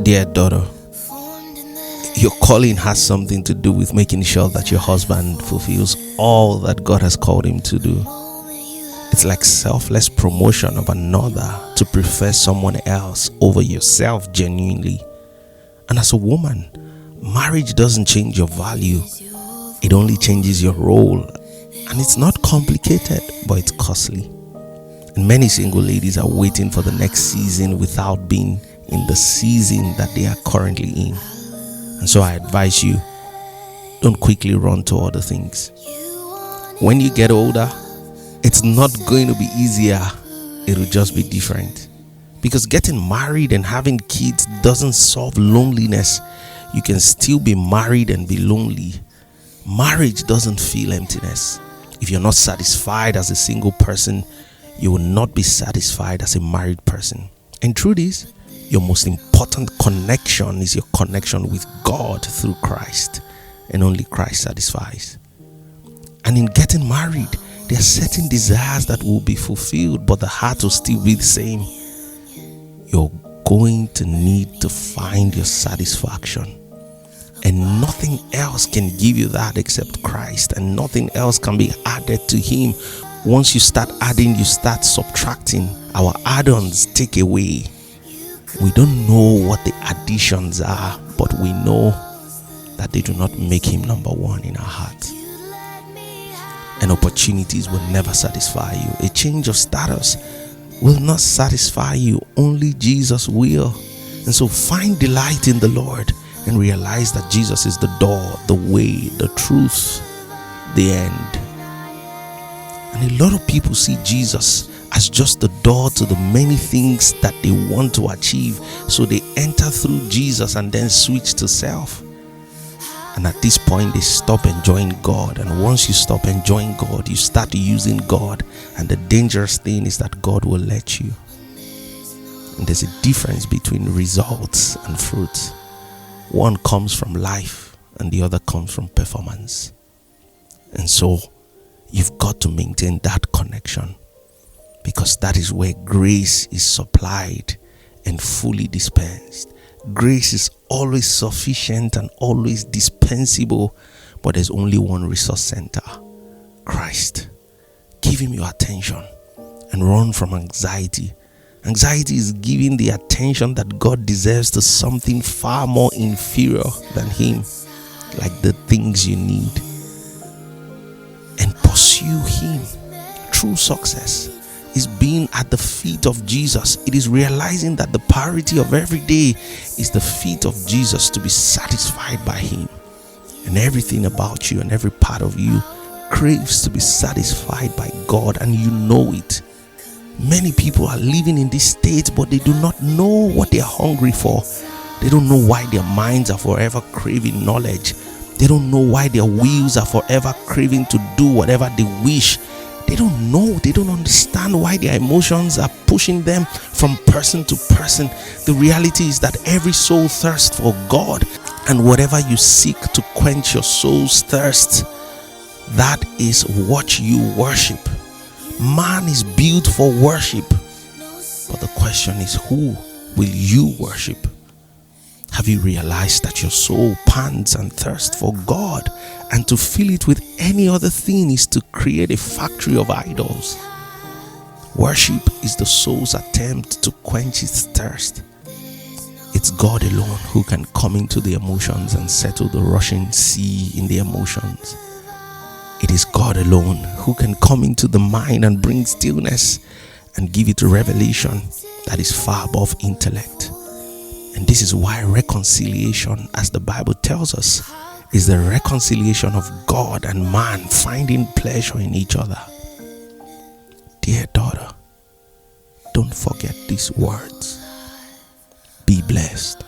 Dear daughter, your calling has something to do with making sure that your husband fulfills all that God has called him to do. It's like selfless promotion of another to prefer someone else over yourself genuinely. And as a woman, marriage doesn't change your value. It only changes your role. And it's not complicated, but it's costly. And many single ladies are waiting for the next season without being in the season that they are currently in. And so I advise you, don't quickly run to other things. When you get older, it's not going to be easier. It'll just be different. Because getting married and having kids doesn't solve loneliness. You can still be married and be lonely. Marriage doesn't feel emptiness. If you're not satisfied as a single person, you will not be satisfied as a married person. And truth is, your most important connection is your connection with God through Christ. And only Christ satisfies. And in getting married, there are certain desires that will be fulfilled, but the heart will still be the same. You're going to need to find your satisfaction. And nothing else can give you that except Christ. And nothing else can be added to Him. Once you start adding, you start subtracting. Our add-ons take away. We don't know what the additions are, but we know that they do not make Him number one in our heart. And opportunities will never satisfy you. A change of status will not satisfy you. Only Jesus will. And so find delight in the Lord and realize that Jesus is the door, the way, the truth, the end. And a lot of people see Jesus as just the door to the many things that they want to achieve. So they enter through Jesus and then switch to self. And at this point, they stop enjoying God. And once you stop enjoying God, you start using God. And the dangerous thing is that God will let you. And there's a difference between results and fruit. One comes from life and the other comes from performance. And so you've got to maintain that connection, because that is where grace is supplied and fully dispensed. Grace is always sufficient and always dispensable, but there's only one resource center: Christ. Give Him your attention and run from anxiety. Anxiety is giving the attention that God deserves to something far more inferior than Him, like the things you need. And pursue Him. True success is being at the feet of Jesus. It is realizing that the priority of every day is the feet of Jesus, to be satisfied by Him. And everything about you and every part of you craves to be satisfied by God, and you know it. Many people are living in this state, but they do not know what they are hungry for. They don't know why their minds are forever craving knowledge. They don't know why their wills are forever craving to do whatever they wish. They don't know. They don't understand why their emotions are pushing them from person to person. The reality is that every soul thirsts for God, and whatever you seek to quench your soul's thirst, that is what you worship. Man is built for worship, but the question is, who will you worship? Have you realized that your soul pants and thirsts for God, and to fill it with any other thing is to create a factory of idols? Worship is the soul's attempt to quench its thirst. It's God alone who can come into the emotions and settle the rushing sea in the emotions. It is God alone who can come into the mind and bring stillness and give it a revelation that is far above intellect. And this is why reconciliation, as the Bible tells us, is the reconciliation of God and man finding pleasure in each other. Dear daughter, don't forget these words. Be blessed.